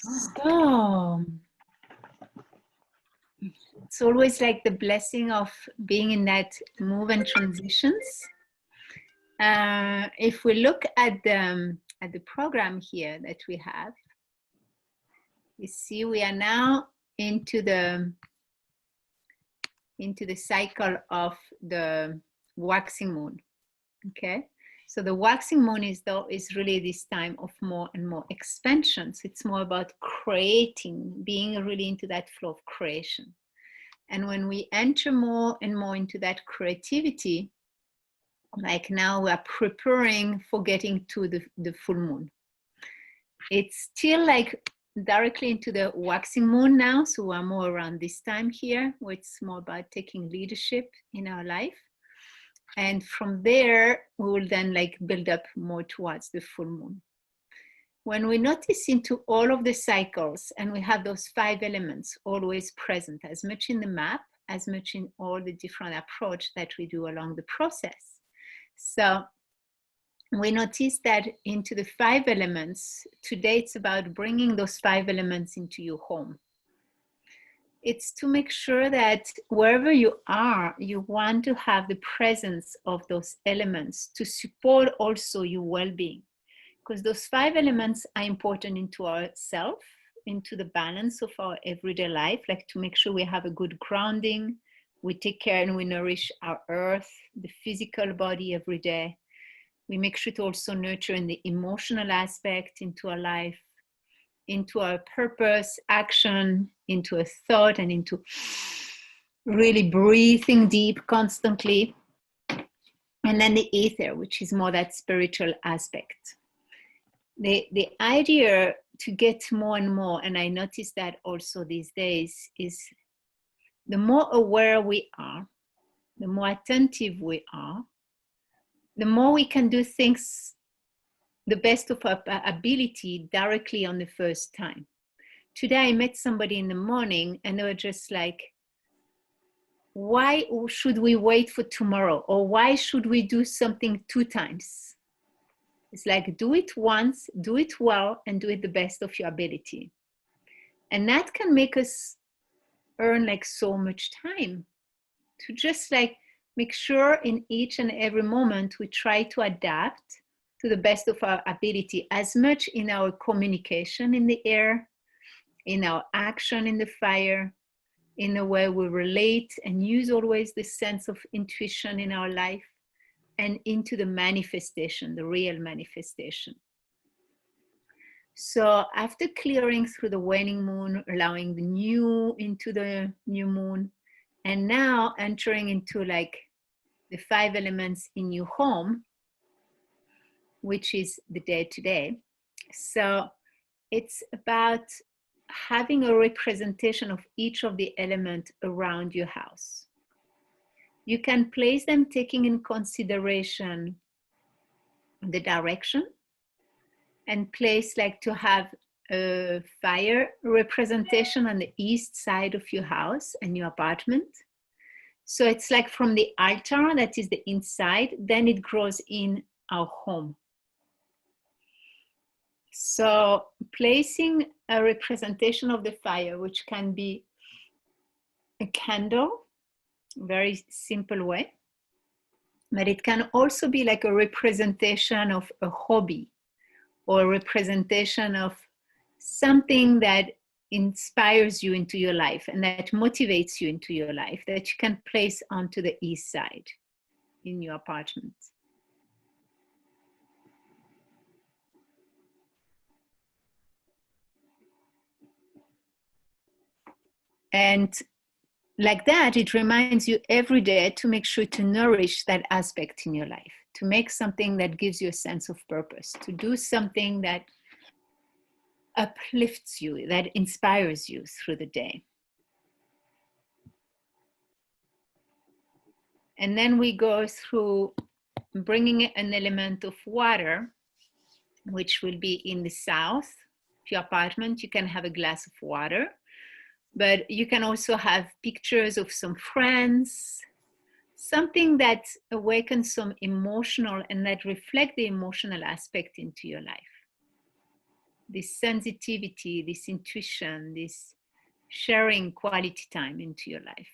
So it's always like the blessing of being in that move and transitions. If we look at the program here that we have, you see we are now into the cycle of the waxing moon. Okay, so the waxing moon is really this time of more and more expansions. It's more about creating, being really into that flow of creation. And when we enter more and more into that creativity, like now we are preparing for getting to the full moon. It's still like directly into the waxing moon now, so we're more around this time here, where it's more about taking leadership in our life. And from there, we will then like build up more towards the full moon. When we notice into all of the cycles, and we have those 5 elements always present, as much in the map, as much in all the different approach that we do along the process. So we notice that into the 5 elements, today it's about bringing those 5 elements into your home. It's to make sure that wherever you are, you want to have the presence of those elements to support also your well-being. Because those 5 elements are important into ourself, into the balance of our everyday life, like to make sure we have a good grounding, we take care and we nourish our earth, the physical body every day. We make sure to also nurture in the emotional aspect into our life, into our purpose, action, into a thought, and into really breathing deep constantly. And then the ether, which is more that spiritual aspect. The idea to get more and more, and I notice that also these days, is the more aware we are, the more attentive we are, the more we can do things the best of our ability directly on the first time. Today I met somebody in the morning and they were just like, why should we wait for tomorrow? Or why should we do something 2 times? It's like, do it once, do it well, and do it the best of your ability. And that can make us earn like so much time to just like make sure in each and every moment we try to adapt to the best of our ability, as much in our communication in the air, in our action in the fire, in the way we relate and use always the sense of intuition in our life, and into the manifestation, the real manifestation. So after clearing through the waning moon, allowing the new into the new moon, and now entering into like the 5 elements in your home, which is the day-to-day. So it's about having a representation of each of the elements around your house. You can place them taking in consideration the direction, and place like to have a fire representation on the east side of your house and your apartment. So it's like from the altar, that is the inside, then it grows in our home. So placing a representation of the fire, which can be a candle, very simple way, but it can also be like a representation of a hobby, or a representation of something that inspires you into your life and that motivates you into your life, that you can place onto the east side in your apartment. And like that, it reminds you every day to make sure to nourish that aspect in your life, to make something that gives you a sense of purpose, to do something that uplifts you, that inspires you through the day. And then we go through bringing an element of water, which will be in the south of your apartment. You can have a glass of water, but you can also have pictures of some friends, something that awakens some emotional and that reflect the emotional aspect into your life. this sensitivity, this intuition, this sharing quality time into your life.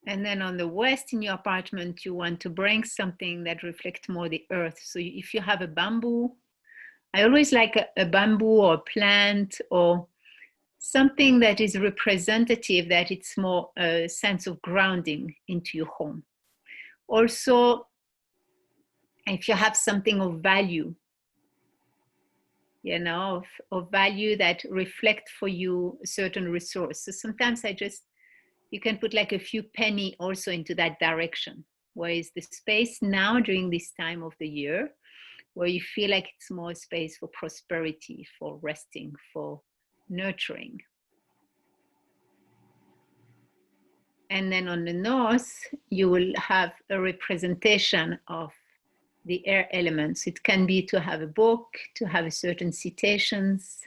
And then on the west in your apartment, you want to bring something that reflects more the earth. So if you have a bamboo, I always like a bamboo or a plant or something that is representative, that it's more a sense of grounding into your home. Also, if you have something of value, you know, of value that reflect for you a certain resource. So sometimes you can put like a few penny also into that direction. Where is the space now during this time of the year where you feel like it's more space for prosperity, for resting, for nurturing. And then on the north, you will have a representation of the air elements. It can be to have a book, to have a certain citations,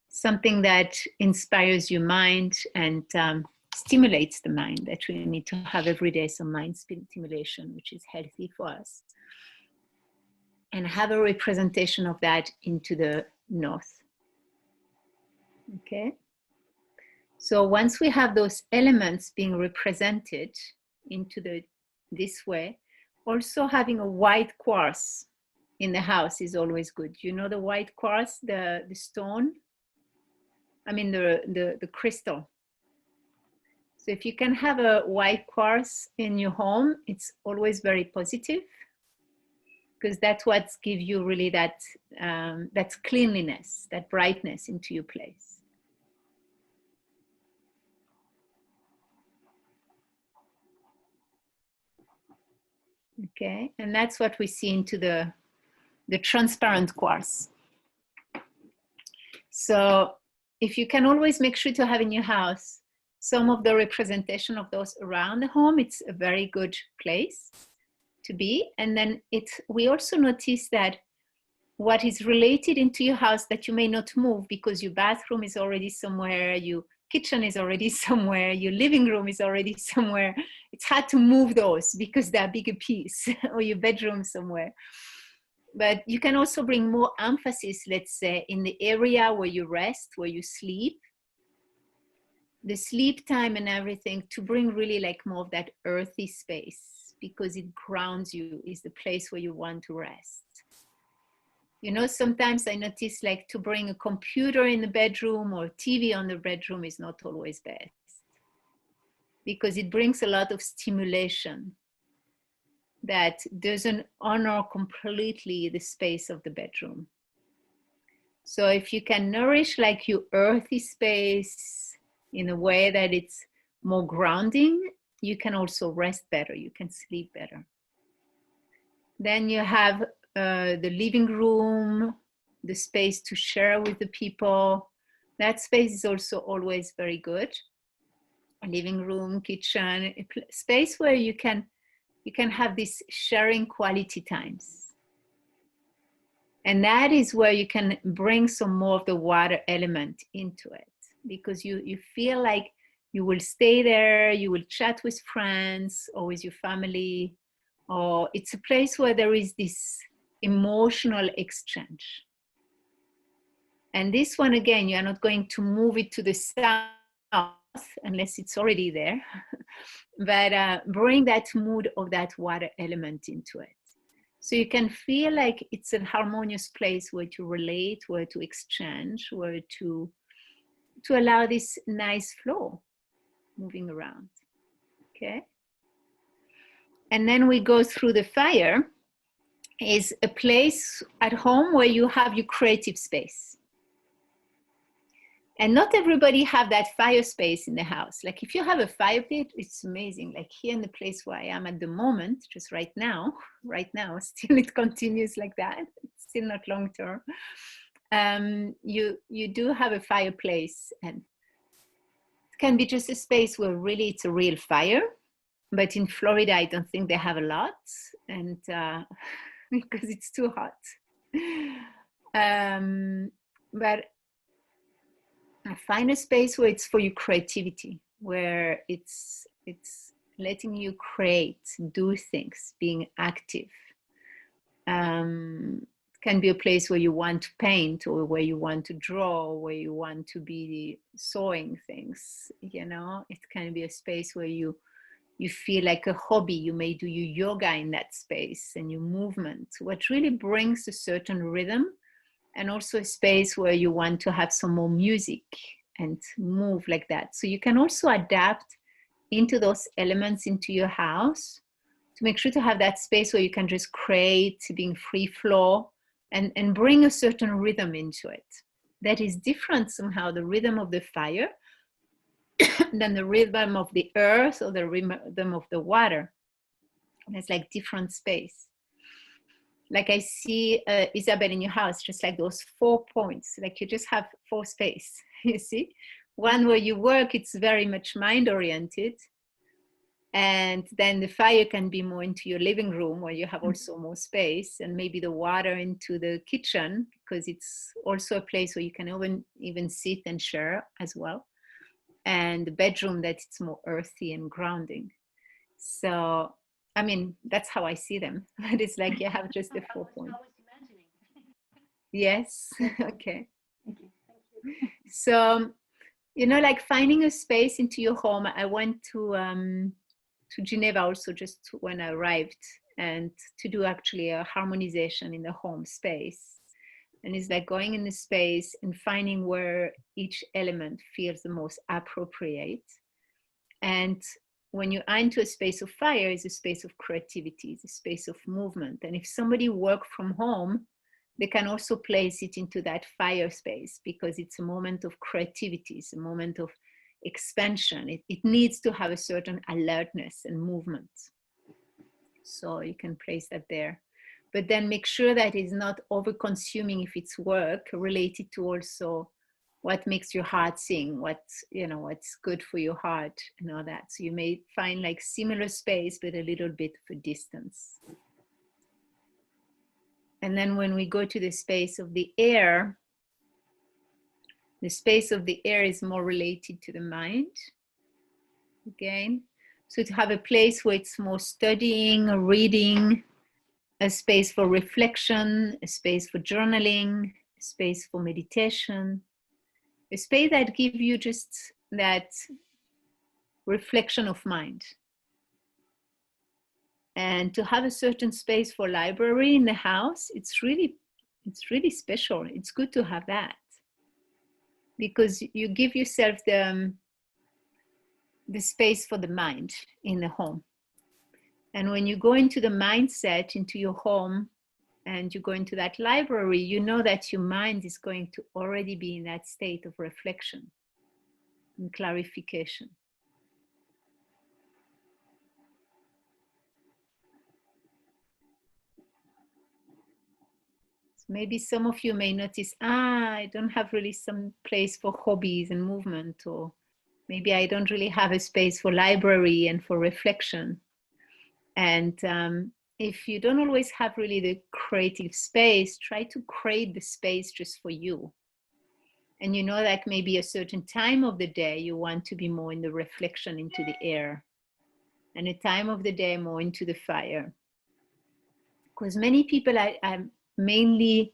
something that inspires your mind and stimulates the mind, that we need to have every day, some mind stimulation, which is healthy for us. And have a representation of that into the north. Okay. So once we have those elements being represented into this way, also having a white quartz in the house is always good. You know the white quartz, the stone, I mean the crystal. So if you can have a white quartz in your home, it's always very positive, because that's what gives you really that cleanliness, that brightness into your place. Okay, and that's what we see into the transparent quartz. So if you can always make sure to have in your house some of the representation of those around the home, it's a very good place to be. And then we also notice that what is related into your house that you may not move because your bathroom is already somewhere, your kitchen is already somewhere, your living room is already somewhere. It's hard to move those because they're a bigger piece, or your bedroom somewhere. But you can also bring more emphasis, let's say, in the area where you rest, where you sleep, the sleep time and everything, to bring really like more of that earthy space, because it grounds you, is the place where you want to rest. You know, sometimes I notice like to bring a computer in the bedroom or TV on the bedroom is not always best, because it brings a lot of stimulation that doesn't honor completely the space of the bedroom. So if you can nourish like your earthy space in a way that it's more grounding, you can also rest better, you can sleep better. Then you have the living room, the space to share with the people. That space is also always very good. A living room, kitchen, a space where you can have these sharing quality times. And that is where you can bring some more of the water element into it, because you feel like you will stay there, you will chat with friends or with your family, or it's a place where there is this emotional exchange. And this one, again, you are not going to move it to the south unless it's already there, but bring that mood of that water element into it. So you can feel like it's a harmonious place where to relate, where to exchange, where to allow this nice flow moving around, okay? And then we go through the fire, is a place at home where you have your creative space. And not everybody have that fire space in the house. Like if you have a fire pit, it's amazing. Like here in the place where I am at the moment, just right now, still it continues like that. It's still not long term. You do have a fireplace, and it can be just a space where really it's a real fire. But in Florida, I don't think they have a lot, and because it's too hot. But find a space where it's for your creativity, where it's letting you create, do things, being active. Can be a place where you want to paint, or where you want to draw, or where you want to be sewing things. You know, it can be a space where you feel like a hobby. You may do your yoga in that space and your movement, what really brings a certain rhythm, and also a space where you want to have some more music and move like that. So you can also adapt into those elements into your house to make sure to have that space where you can just create, being free flow, and bring a certain rhythm into it that is different somehow, the rhythm of the fire than the rhythm of the earth or the rhythm of the water. And it's like different space. Like I see Isabel in your house, just like those 4 points, like you just have 4 space, you see? One where you work, it's very much mind oriented. And then the fire can be more into your living room, where you have also more space, and maybe the water into the kitchen, because it's also a place where you can even sit and share as well. And the bedroom, that it's more earthy and grounding. So, I mean, that's how I see them. But it's like you have just the 4 points. Yes. Okay. So, you know, like finding a space into your home. I went to Geneva also just when I arrived, and to do actually a harmonization in the home space. And it's like going in the space and finding where each element feels the most appropriate. And when you are into a space of fire, it's a space of creativity, it's a space of movement. And if somebody works from home, they can also place it into that fire space, because it's a moment of creativity, it's a moment of expansion. It needs to have a certain alertness and movement. So you can place that there. But then make sure that it's not over consuming if it's work, related to also what makes your heart sing, what's good for your heart and all that. So you may find like similar space, but a little bit of a distance. And then when we go to the space of the air, the space of the air is more related to the mind, again. So to have a place where it's more studying, reading, a space for reflection, a space for journaling, a space for meditation, a space that gives you just that reflection of mind. And to have a certain space for library in the house, it's really special. It's good to have that, because you give yourself the space for the mind in the home. And when you go into the mindset, into your home, and you go into that library, you know that your mind is going to already be in that state of reflection and clarification. So maybe some of you may notice, I don't have really some place for hobbies and movement, or maybe I don't really have a space for library and for reflection. And if you don't always have really the creative space, try to create the space just for you. And you know that maybe a certain time of the day you want to be more in the reflection into the air, and a time of the day more into the fire. Because many people are mainly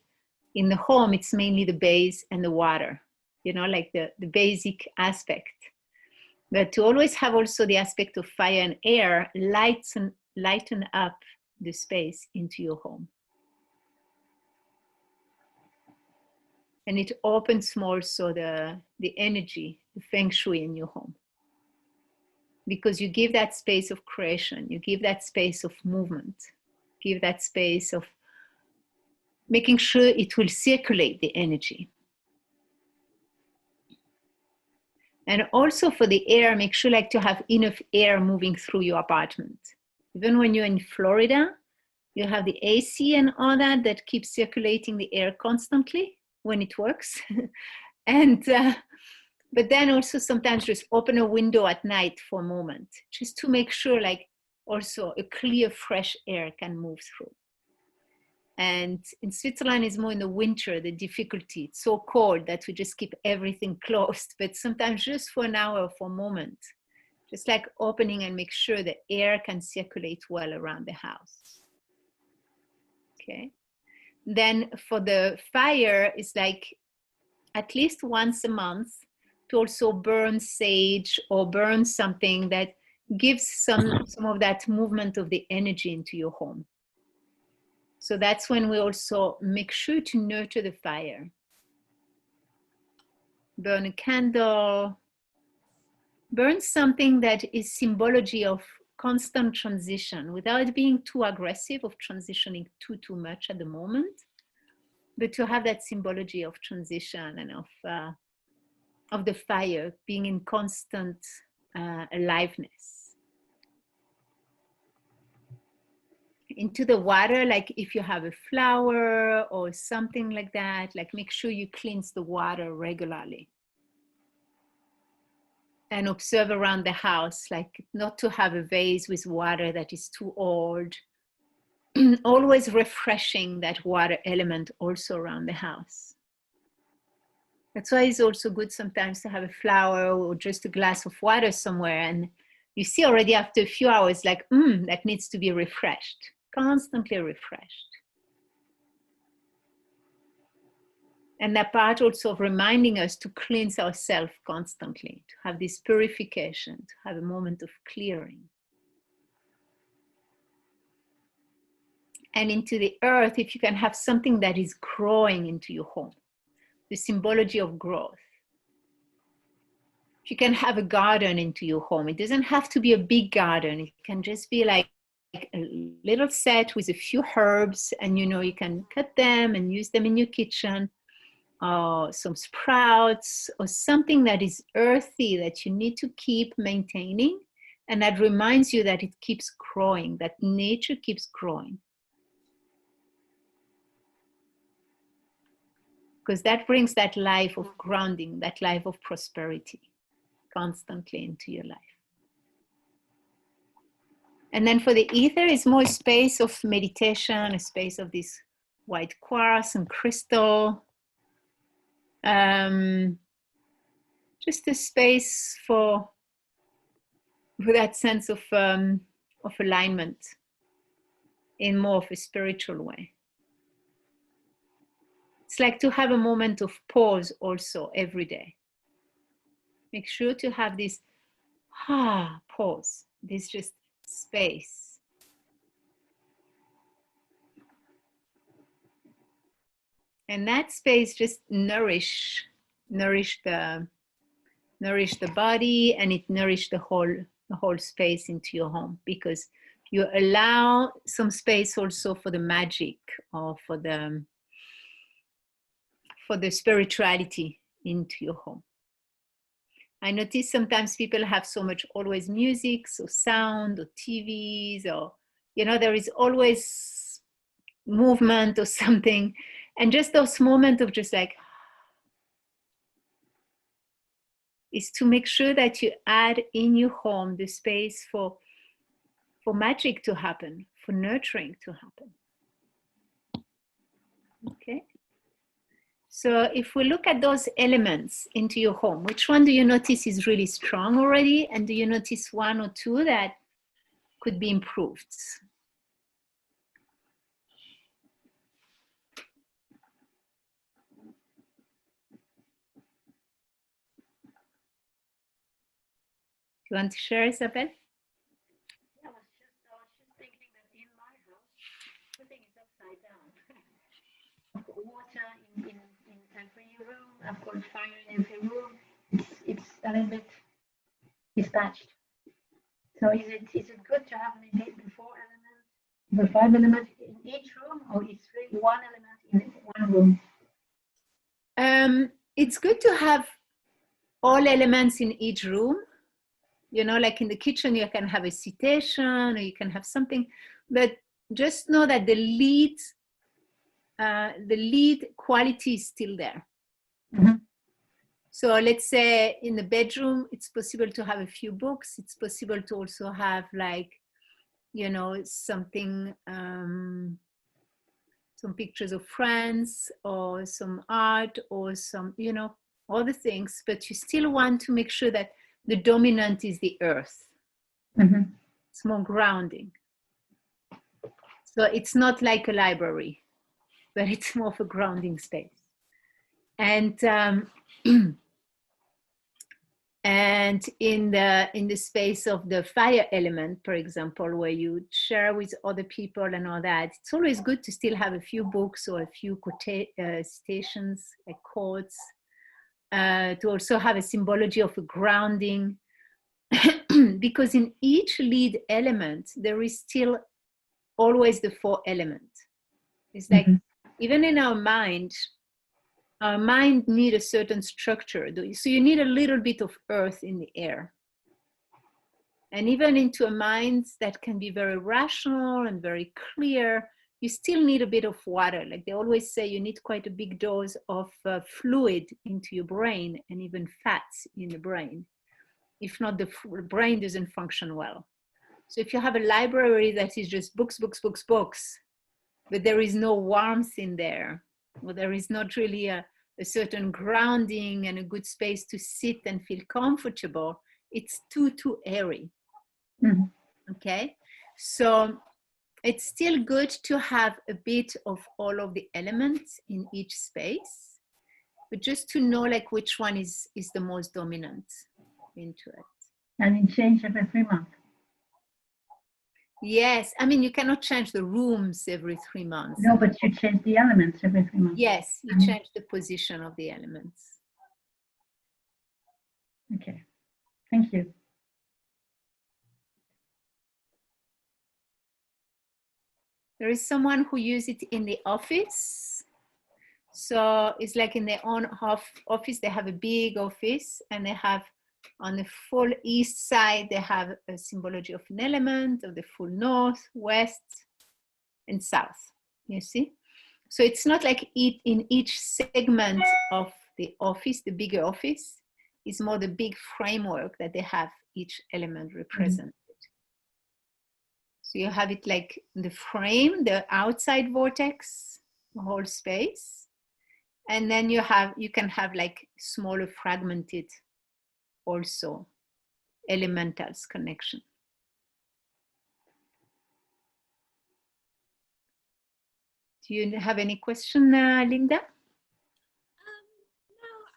in the home, it's mainly the base and the water, you know, like the basic aspect. But to always have also the aspect of fire and air, lighten up the space into your home. And it opens more so the energy, the feng shui in your home. Because you give that space of creation, you give that space of movement, give that space of making sure it will circulate the energy. And also for the air, make sure like to have enough air moving through your apartment. Even when you're in Florida, you have the AC and all that keeps circulating the air constantly when it works. And but then also sometimes just open a window at night for a moment, just to make sure like also a clear, fresh air can move through. And in Switzerland, it's more in the winter, the difficulty. It's so cold that we just keep everything closed. But sometimes just for an hour, for a moment, just like opening and make sure the air can circulate well around the house. Okay. Then for the fire, it's like at least once a month to also burn sage or burn something that gives some of that movement of the energy into your home. So that's when we also make sure to nurture the fire. Burn a candle, burn something that is symbology of constant transition without being too aggressive of transitioning too much at the moment, but to have that symbology of transition and of the fire being in constant aliveness. Into the water, like if you have a flower or something like that, like make sure you cleanse the water regularly. And observe around the house, like not to have a vase with water that is too old. Always refreshing that water element also around the house. That's why it's also good sometimes to have a flower or just a glass of water somewhere, and you see already after a few hours, like, that needs to be refreshed, constantly refreshed. And that part also of reminding us to cleanse ourselves constantly, to have this purification, to have a moment of clearing. And into the earth, if you can have something that is growing into your home, the symbology of growth. If you can have a garden into your home, it doesn't have to be a big garden. It can just be like a little set with a few herbs, and you can cut them and use them in your kitchen. Some sprouts or something that is earthy that you need to keep maintaining, and that reminds you that it keeps growing, that nature keeps growing. Because that brings that life of grounding, that life of prosperity constantly into your life. And then for the ether, it's more a space of meditation, a space of this white quartz and crystal. Just a space for that sense of alignment in more of a spiritual way. It's like to have a moment of pause also every day. Make sure to have this pause, this just space. And that space just nourish the body, and it nourish the whole space into your home, because you allow some space also for the magic or for the spirituality into your home. I notice sometimes people have so much always music, so sound or TVs, or there is always movement or something, and just those moments of just like is to make sure that you add in your home the space for magic to happen, for nurturing to happen. Okay. So if we look at those elements into your home, which one do you notice is really strong already? And do you notice one or two that could be improved? Do you want to share, Isabel? I was just thinking that in my house, everything is upside down. I've got water in every room. I've got fire in every room. It's a little bit dispatched. So is it good to have maybe the 5 elements in each room, or is really one element in one room? It's good to have all elements in each room. Like in the kitchen, you can have a citation or you can have something, but just know that the lead quality is still there. Mm-hmm. So let's say in the bedroom, it's possible to have a few books. It's possible to also have like, something, some pictures of friends or some art or some, other things, but you still want to make sure that the dominant is the earth. Mm-hmm. It's more grounding. So it's not like a library, but it's more of a grounding space. And and in the space of the fire element, for example, where you share with other people and all that, it's always good to still have a few books or a few stations, like quotes, to also have a symbology of a grounding, because in each lead element there is still always the 4 elements. It's like, even in our mind need a certain structure. So you need a little bit of earth in the air. And even into a mind that can be very rational and very clear, you still need a bit of water. Like they always say, you need quite a big dose of fluid into your brain, and even fats in the brain. If not, the brain doesn't function well. So if you have a library that is just books, books, books, books, but there is no warmth in there, or there is not really a certain grounding and a good space to sit and feel comfortable, it's too airy. Mm-hmm. Okay, so it's still good to have a bit of all of the elements in each space, but just to know like which one is the most dominant into it. And it changes every 3 months. Yes, I mean, you cannot change the rooms every 3 months. No, but you change the elements every 3 months. Yes, you change the position of the elements. Okay, thank you. There is someone who uses it in the office. So it's like in their own office, they have a big office, and they have on the full east side, they have a symbology of an element, of the full north, west, and south, you see? So it's not like in each segment of the office, the bigger office, is more the big framework that they have each element represented. So you have it like the frame, the outside vortex, the whole space. And then you can have like smaller fragmented also elementals connection. Do you have any question, Linda?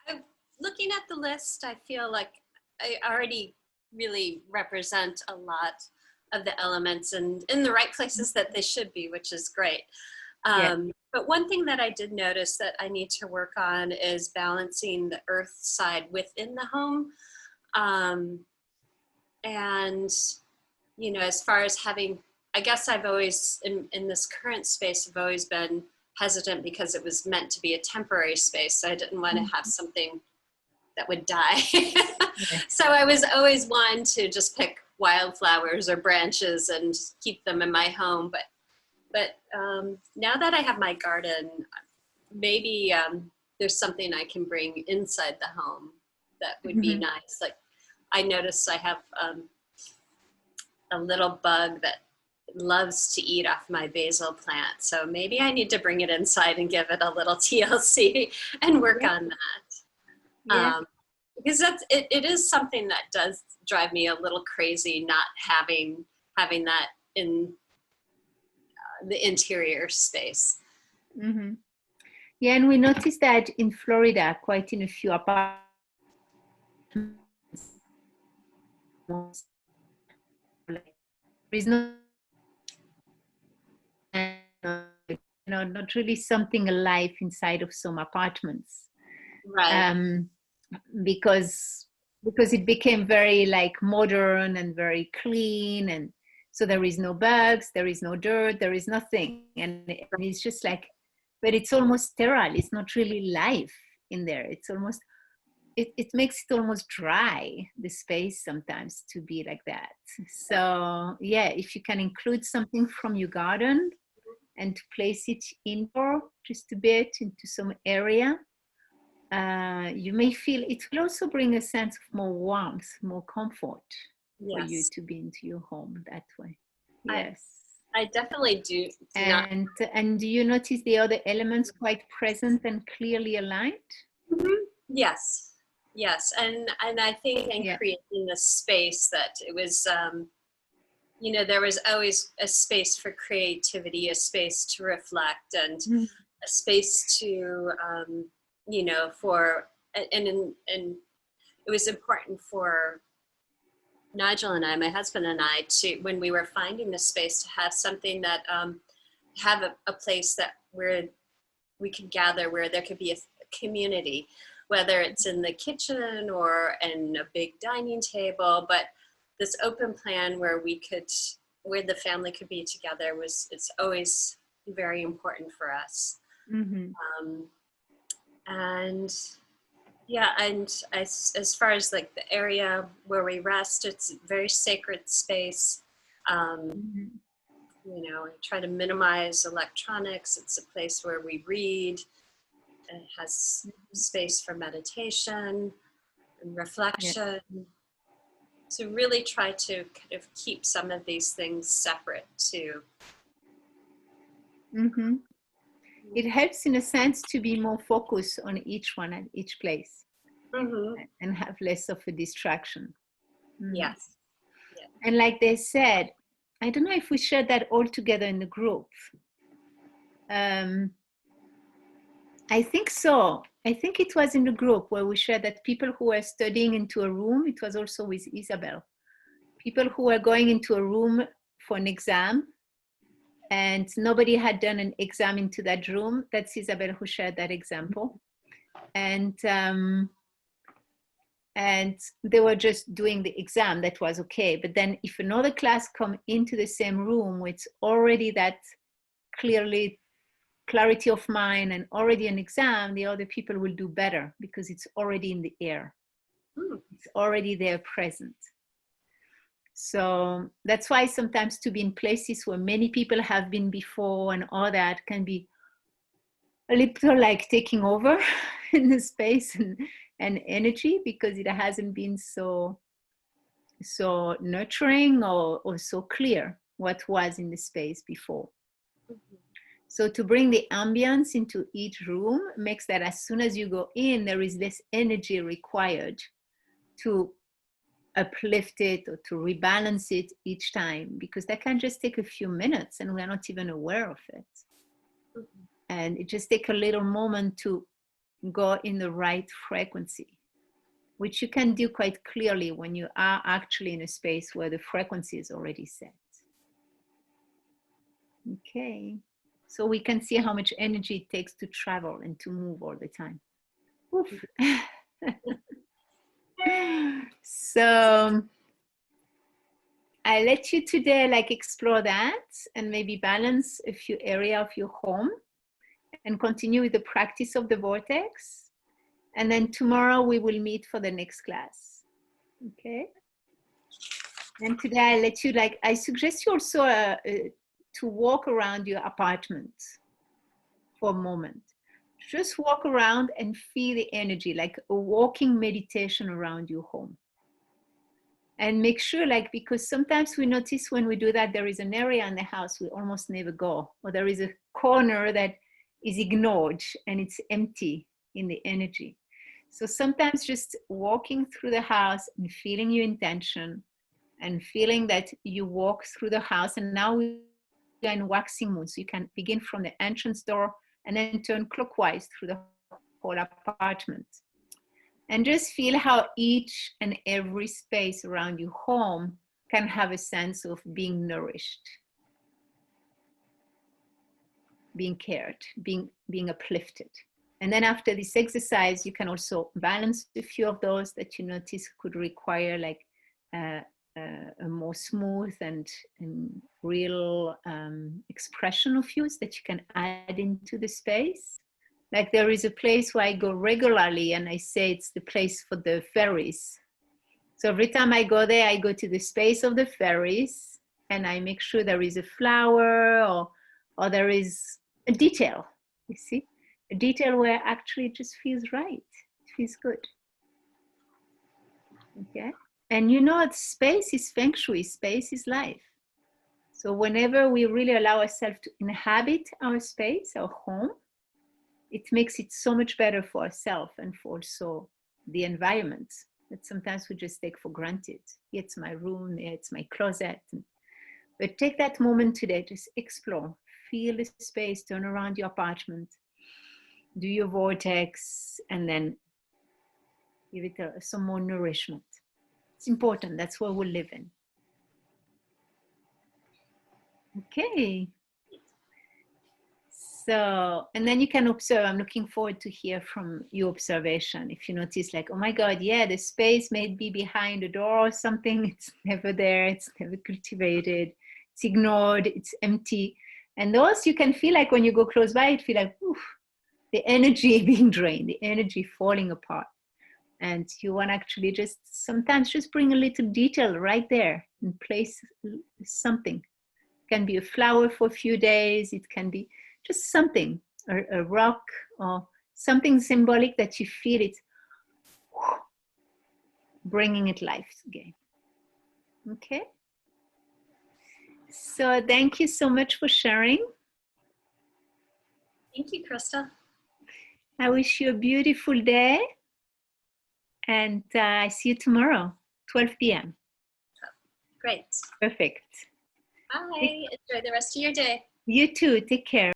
No, looking at the list, I feel like I already really represent a lot of the elements and in the right places that they should be, which is great. But one thing that I did notice that I need to work on is balancing the earth side within the home. And, you know, as far as having, I guess I've always, in this current space, I've always been hesitant because it was meant to be a temporary space. So I didn't want to have something that would die. So I was always one to just pick wildflowers or branches and keep them in my home. But now that I have my garden, maybe there's something I can bring inside the home that would be nice. Like I noticed I have a little bug that loves to eat off my basil plant. So maybe I need to bring it inside and give it a little TLC and work on that. Because it is something that does drive me a little crazy not having that in the interior space. Yeah, and we noticed that in Florida, quite in a few apartments, there is no, not really something alive inside of some apartments, right? Because it became very like modern and very clean, and so there is no bugs, there is no dirt, there is nothing, and it's just like, but it's almost sterile. It's not really life in there. It's almost, it makes it almost dry, the space sometimes, to be like that. So yeah, if you can include something from your garden and to place it indoor just a bit into some area, you may feel it will also bring a sense of more warmth, more comfort for you to be into your home that way. Yes. I definitely do. And do you notice the other elements quite present and clearly aligned? Yes. Yes, and I think in Yeah. creating the space that it was, you know, there was always a space for creativity, a space to reflect, and Mhm. a space to, you know, for and it was important for Nigel and I, my husband and I, to when we were finding the space to have something that have a place that where we could gather, where there could be a community, whether it's in the kitchen or in a big dining table, but this open plan where we could, where the family could be together it's always very important for us. Mhm. And yeah, and as far as like the area where we rest, it's a very sacred space. Mhm. You know, I try to minimize electronics. It's a place where we read. It has space for meditation and Yeah. reflection. So really try to kind of keep some of these things separate too. Mhm. It helps in a sense to be more focused on each one at each place Mm-hmm. and have less of a distraction. Mhm. Yes. Yeah. And like they said, I don't know if we shared that all together in the group. I think so. I think it was in the group where we shared that people who were studying into a room, it was also with Isabel, people who were going into a room for an exam and nobody had done an exam into that room. That's Isabel who shared that example. And they were just doing the exam. That was okay. But then if another class come into the same room with already that clarity of mind and already an exam, the other people will do better because it's already in the air. It's already there present. So that's why sometimes to be in places where many people have been before and all that can be a little like taking over in the space and energy because it hasn't been so nurturing or so clear what was in the space before. So to bring the ambience into each room makes that as soon as you go in, there is less energy required to uplift it or to rebalance it each time, because that can just take a few minutes and we're not even aware of it. And it just takes a little moment to go in the right frequency, which you can do quite clearly when you are actually in a space where the frequency is already set. Okay. So we can see how much energy it takes to travel and to move all the time. Oof. So I let you today like explore that and maybe balance a few areas of your home and continue with the practice of the vortex. And then tomorrow we will meet for the next class. Okay. And today I let you like, I suggest you also to walk around your apartment for a moment. Just walk around and feel the energy, like a walking meditation around your home. And make sure, like, because sometimes we notice when we do that, there is an area in the house we almost never go, or there is a corner that is ignored and it's empty in the energy. So sometimes just walking through the house and feeling your intention and feeling that you walk through the house. And now we are in waxing moon, so you can begin from the entrance door and then turn clockwise through the whole apartment. And just feel how each and every space around your home can have a sense of being nourished, being cared, being uplifted. And then after this exercise, you can also balance a few of those that you notice could require like a more smooth and real expression of you that you can add into the space. Like there is a place where I go regularly and I say it's the place for the fairies. So every time I go there, I go to the space of the fairies and I make sure there is a flower or there is a detail, you see? A detail where actually it just feels right. It feels good. Okay? And you know, space is feng shui, space is life. So whenever we really allow ourselves to inhabit our space, our home, it makes it so much better for ourselves and for also the environment that sometimes we just take for granted. Here it's my room, here it's my closet. But take that moment today, just explore, feel the space, turn around your apartment, do your vortex, and then give it some more nourishment. It's important, that's where we live in. Okay. So, and then you can observe. I'm looking forward to hear from your observation. If you notice like, oh my God, yeah, the space may be behind the door or something. It's never there. It's never cultivated. It's ignored. It's empty. And those you can feel like when you go close by, it feel like, oof, the energy being drained, the energy falling apart. And you want to actually just sometimes just bring a little detail right there and place something. It can be a flower for a few days. It can be just something, a rock or something symbolic that you feel it bringing it life again. Okay. So thank you so much for sharing. Thank you, Krista. I wish you a beautiful day. And I see you tomorrow, 12 p.m. Great. Perfect. Bye. Enjoy the rest of your day. You too. Take care.